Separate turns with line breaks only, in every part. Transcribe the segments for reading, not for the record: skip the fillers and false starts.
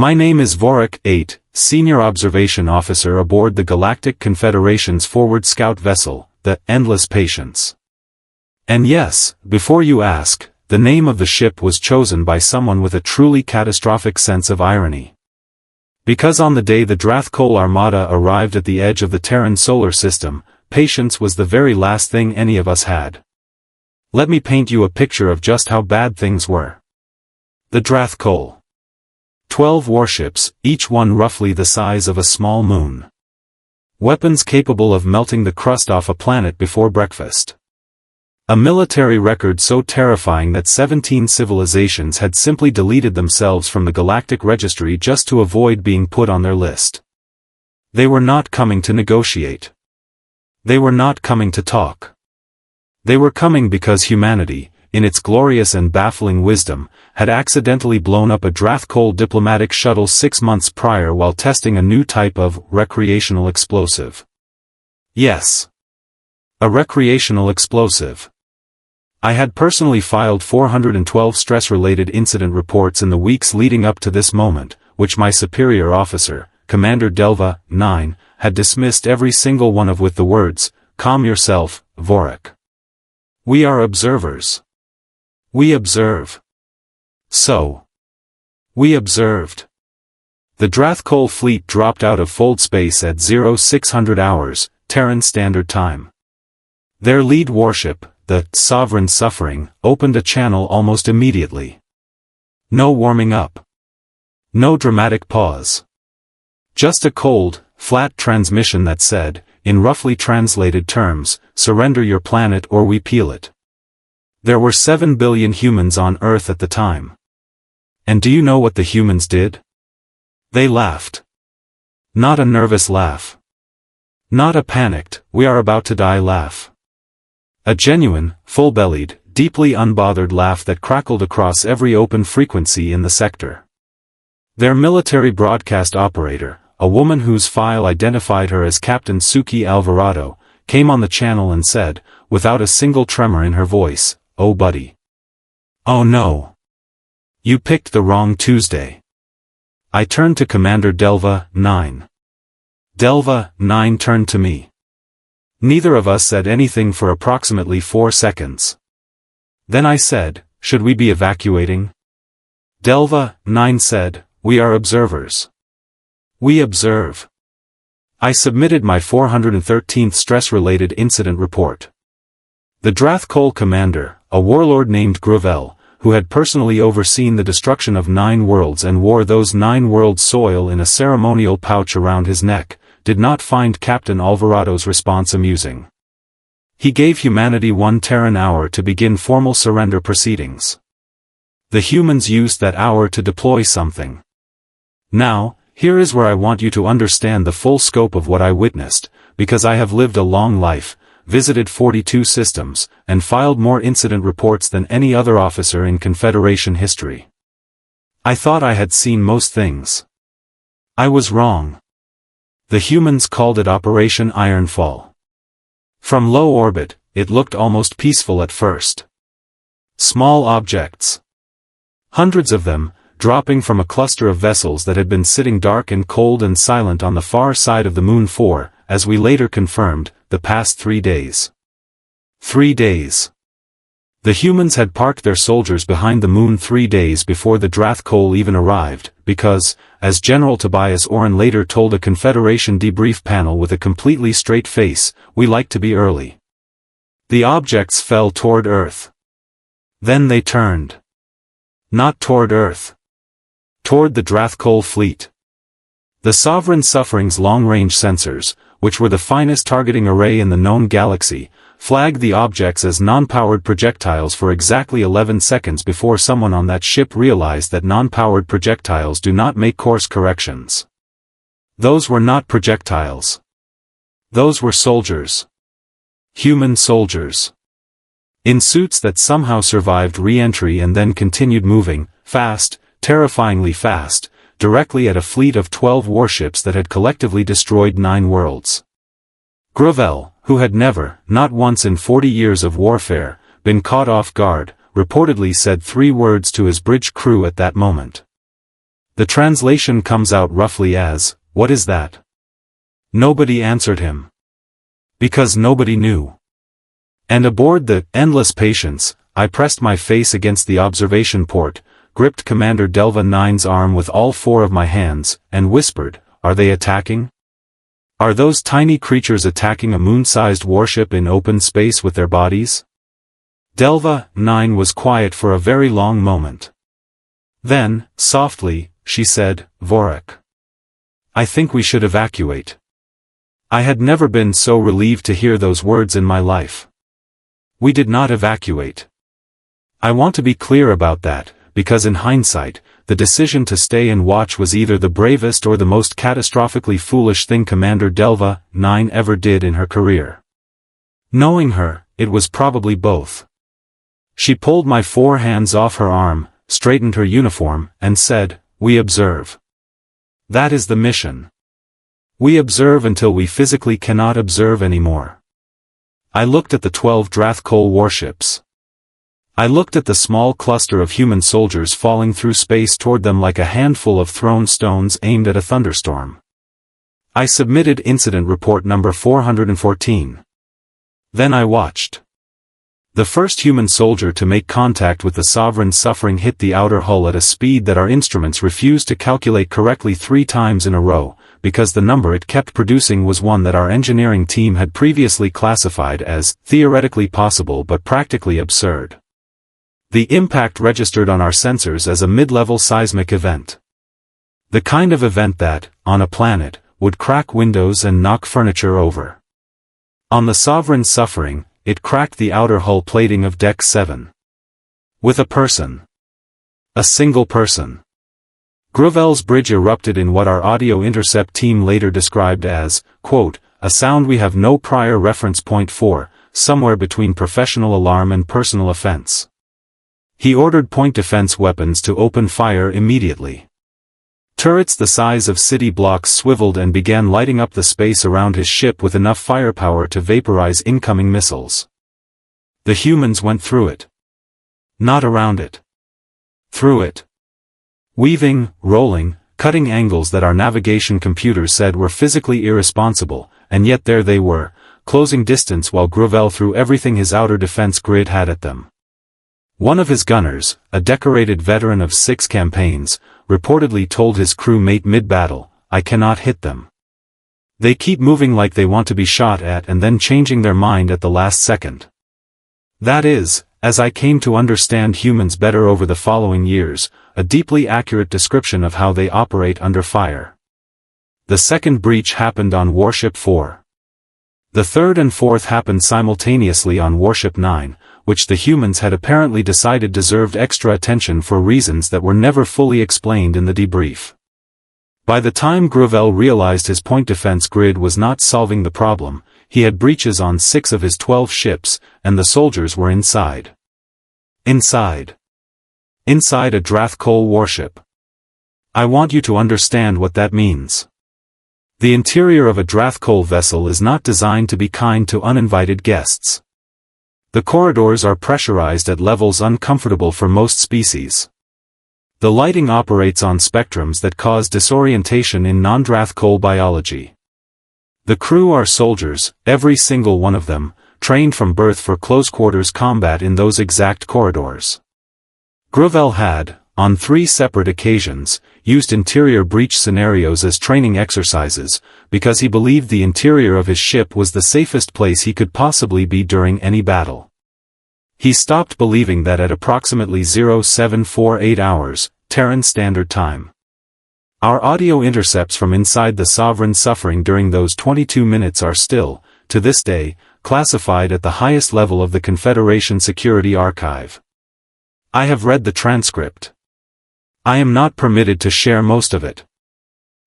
My name is Vorik 8, Senior Observation Officer aboard the Galactic Confederation's forward scout vessel, the Endless Patience. And yes, before you ask, the name of the ship was chosen by someone with a truly catastrophic sense of irony. Because on the day the Drath-Kol armada arrived at the edge of the Terran solar system, patience was the very last thing any of us had. Let me paint you a picture of just how bad things were. The Drath-Kol. 12 warships, each one roughly the size of a small moon. Weapons capable of melting the crust off a planet before breakfast. A military record so terrifying that 17 civilizations had simply deleted themselves from the galactic registry just to avoid being put on their list. They were not coming to negotiate. They were not coming to talk. They were coming because humanity, in its glorious and baffling wisdom, had accidentally blown up a Drath-Kol diplomatic shuttle 6 months prior while testing a new type of recreational explosive. Yes. A recreational explosive. I had personally filed 412 stress-related incident reports in the weeks leading up to this moment, which my superior officer, Commander Delva, 9, had dismissed every single one of with the words, "Calm yourself, Vorik. We are observers. We observe." So. We observed. The Drath-Kol fleet dropped out of fold space at 0600 hours, Terran Standard Time. Their lead warship, the Sovereign Suffering, opened a channel almost immediately. No warming up. No dramatic pause. Just a cold, flat transmission that said, in roughly translated terms, surrender your planet or we peel it. There were 7 billion humans on Earth at the time. And do you know what the humans did? They laughed. Not a nervous laugh. Not a panicked, we are about to die laugh. A genuine, full-bellied, deeply unbothered laugh that crackled across every open frequency in the sector. Their military broadcast operator, a woman whose file identified her as Captain Suki Alvarado, came on the channel and said, without a single tremor in her voice, "Oh buddy. Oh no. You picked the wrong Tuesday." I turned to Commander Delva, 9. Delva, 9 turned to me. Neither of us said anything for approximately 4 seconds. Then I said, "Should we be evacuating?" Delva, 9 said, "We are observers. We observe." I submitted my 413th stress-related incident report. The Drath-Kol commander, a warlord named Gravel, who had personally overseen the destruction of 9 worlds and wore those 9 worlds' soil in a ceremonial pouch around his neck, did not find Captain Alvarado's response amusing. He gave humanity 1 Terran hour to begin formal surrender proceedings. The humans used that hour to deploy something. Now, here is where I want you to understand the full scope of what I witnessed, because I have lived a long life, visited 42 systems, and filed more incident reports than any other officer in Confederation history. I thought I had seen most things. I was wrong. The humans called it Operation Ironfall. From low orbit, it looked almost peaceful at first. Small objects. Hundreds of them, dropping from a cluster of vessels that had been sitting dark and cold and silent on the far side of the moon for, as we later confirmed, the past 3 days. 3 days. The humans had parked their soldiers behind the moon 3 days before the Drath-Kol even arrived, because, as General Tobias Oren later told a Confederation debrief panel with a completely straight face, we like to be early. The objects fell toward Earth. Then they turned. Not toward Earth. Toward the Drath-Kol fleet. The Sovereign Suffering's long-range sensors, which were the finest targeting array in the known galaxy, flagged the objects as non-powered projectiles for exactly 11 seconds before someone on that ship realized that non-powered projectiles do not make course corrections. Those were not projectiles. Those were soldiers. Human soldiers. In suits that somehow survived re-entry and then continued moving, fast, terrifyingly fast, directly at a fleet of 12 warships that had collectively destroyed 9 worlds. Gravel, who had never, not once in 40 years of warfare, been caught off guard, reportedly said 3 words to his bridge crew at that moment. The translation comes out roughly as, "What is that?" Nobody answered him. Because nobody knew. And aboard the Endless Patience, I pressed my face against the observation port, gripped Commander Delva 9's arm with all four of my hands, and whispered, "Are they attacking? Are those tiny creatures attacking a moon-sized warship in open space with their bodies?" Delva 9 was quiet for a very long moment. Then, softly, she said, "Vorak. I think we should evacuate." I had never been so relieved to hear those words in my life. We did not evacuate. I want to be clear about that, because in hindsight, the decision to stay and watch was either the bravest or the most catastrophically foolish thing Commander Delva 9 ever did in her career. Knowing her, it was probably both. She pulled my four hands off her arm, straightened her uniform, and said, "We observe. That is the mission. We observe until we physically cannot observe anymore." I looked at the 12 Drath-Kol warships. I looked at the small cluster of human soldiers falling through space toward them like a handful of thrown stones aimed at a thunderstorm. I submitted incident report number 414. Then I watched. The first human soldier to make contact with the Sovereign's Suffering hit the outer hull at a speed that our instruments refused to calculate correctly 3 times in a row, because the number it kept producing was one that our engineering team had previously classified as theoretically possible but practically absurd. The impact registered on our sensors as a mid-level seismic event. The kind of event that, on a planet, would crack windows and knock furniture over. On the Sovereign's Suffering, it cracked the outer hull plating of Deck 7. With a person. A single person. Gruvel's bridge erupted in what our audio intercept team later described as, quote, "a sound we have no prior reference point for, somewhere between professional alarm and personal offense." He ordered point defense weapons to open fire immediately. Turrets the size of city blocks swiveled and began lighting up the space around his ship with enough firepower to vaporize incoming missiles. The humans went through it. Not around it. Through it. Weaving, rolling, cutting angles that our navigation computers said were physically irresponsible, and yet there they were, closing distance while Gruvel threw everything his outer defense grid had at them. One of his gunners, a decorated veteran of 6 campaigns, reportedly told his crewmate mid-battle, "I cannot hit them. They keep moving like they want to be shot at and then changing their mind at the last second." That is, as I came to understand humans better over the following years, a deeply accurate description of how they operate under fire. The second breach happened on Warship 4. The third and fourth happened simultaneously on Warship 9, which the humans had apparently decided deserved extra attention for reasons that were never fully explained in the debrief. By the time Gruvel realized his point defense grid was not solving the problem, he had breaches on 6 of his 12 ships, and the soldiers were inside. Inside. Inside a Drath-Kol warship. I want you to understand what that means. The interior of a Drath-Kol vessel is not designed to be kind to uninvited guests. The corridors are pressurized at levels uncomfortable for most species. The lighting operates on spectrums that cause disorientation in non-Drath-Kol biology. The crew are soldiers, every single one of them, trained from birth for close-quarters combat in those exact corridors. Gruvel had, on 3 separate occasions, used interior breach scenarios as training exercises, because he believed the interior of his ship was the safest place he could possibly be during any battle. He stopped believing that at approximately 0748 hours, Terran Standard Time. Our audio intercepts from inside the Sovereign's Suffering during those 22 minutes are still, to this day, classified at the highest level of the Confederation Security Archive. I have read the transcript. I am not permitted to share most of it.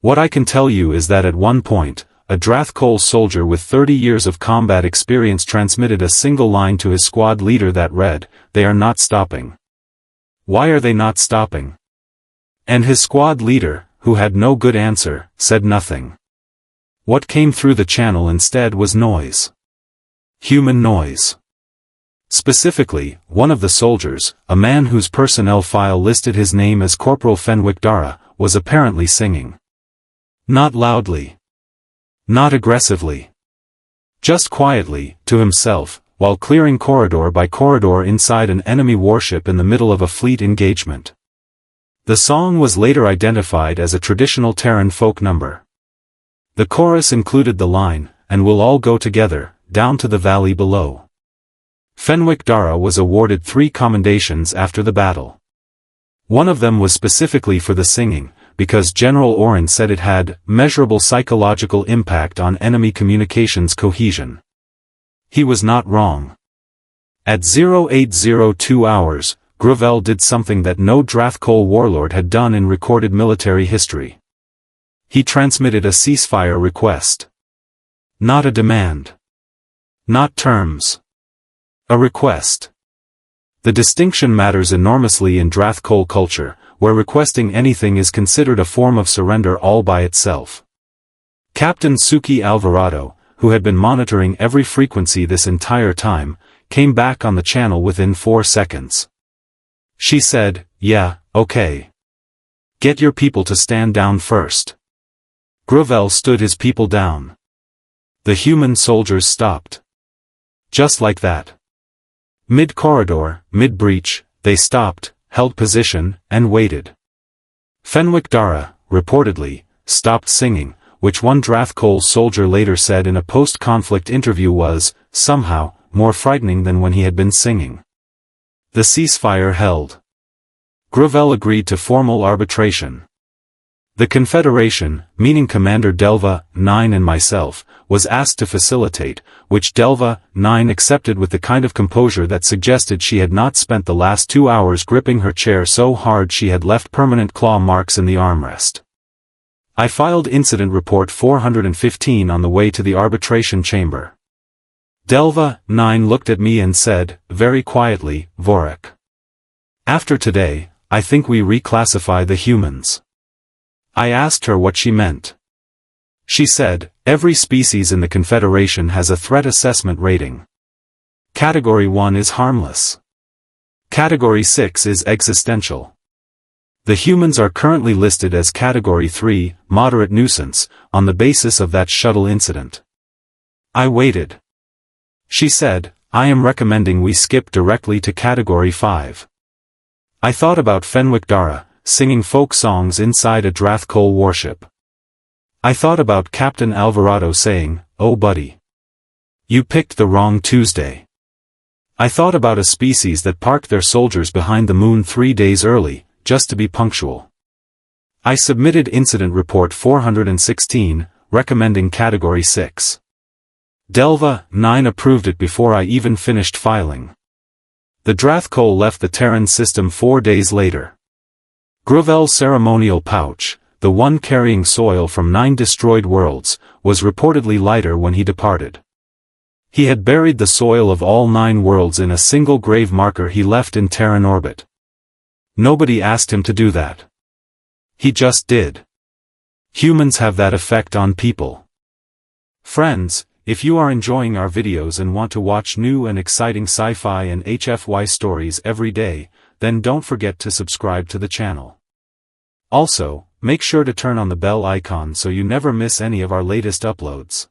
What I can tell you is that at one point, a Drath-Kol soldier with 30 years of combat experience transmitted a single line to his squad leader that read, "They are not stopping." Why are they not stopping? And his squad leader, who had no good answer, said nothing. What came through the channel instead was noise. Human noise. Specifically, one of the soldiers, a man whose personnel file listed his name as Corporal Fenwick Dara, was apparently singing. Not loudly. Not aggressively. Just quietly, to himself, while clearing corridor by corridor inside an enemy warship in the middle of a fleet engagement. The song was later identified as a traditional Terran folk number. The chorus included the line, "And we'll all go together, down to the valley below." Fenwick Dara was awarded 3 commendations after the battle. One of them was specifically for the singing, because General Oren said it had measurable psychological impact on enemy communications cohesion. He was not wrong. At 0802 hours, Gravel did something that no Drath-Kol warlord had done in recorded military history. He transmitted a ceasefire request. Not a demand. Not terms. A request. The distinction matters enormously in Drath-Kol culture, where requesting anything is considered a form of surrender all by itself. Captain Suki Alvarado, who had been monitoring every frequency this entire time, came back on the channel within 4 seconds. She said, "Yeah, okay. Get your people to stand down first." Gravel stood his people down. The human soldiers stopped. Just like that. Mid-corridor, mid-breach, they stopped, held position, and waited. Fenwick Dara, reportedly, stopped singing, which one Drath-Kol soldier later said in a post-conflict interview was, somehow, more frightening than when he had been singing. The ceasefire held. Gravel agreed to formal arbitration. The Confederation, meaning Commander Delva, 9 and myself, was asked to facilitate, which Delva, 9 accepted with the kind of composure that suggested she had not spent the last 2 hours gripping her chair so hard she had left permanent claw marks in the armrest. I filed Incident Report 415 on the way to the arbitration chamber. Delva, 9 looked at me and said, very quietly, "Vorek. After today, I think we reclassify the humans." I asked her what she meant. She said, "Every species in the Confederation has a threat assessment rating. Category 1 is harmless. Category 6 is existential. The humans are currently listed as Category 3, moderate nuisance, on the basis of that shuttle incident." I waited. She said, "I am recommending we skip directly to Category 5. I thought about Fenwick Dara, singing folk songs inside a Drath-Kol warship. I thought about Captain Alvarado saying, 'Oh buddy. You picked the wrong Tuesday.' I thought about a species that parked their soldiers behind the moon 3 days early, just to be punctual." I submitted Incident Report 416, recommending Category 6. Delva, 9 approved it before I even finished filing. The Drath-Kol left the Terran system 4 days later. Gravel's ceremonial pouch, the one carrying soil from 9 destroyed worlds, was reportedly lighter when he departed. He had buried the soil of all 9 worlds in a single grave marker he left in Terran orbit. Nobody asked him to do that. He just did. Humans have that effect on people. Friends, if you are enjoying our videos and want to watch new and exciting sci-fi and HFY stories every day, then don't forget to subscribe to the channel. Also, make sure to turn on the bell icon so you never miss any of our latest uploads.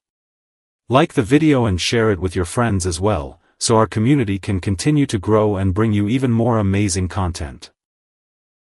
Like the video and share it with your friends as well, so our community can continue to grow and bring you even more amazing content.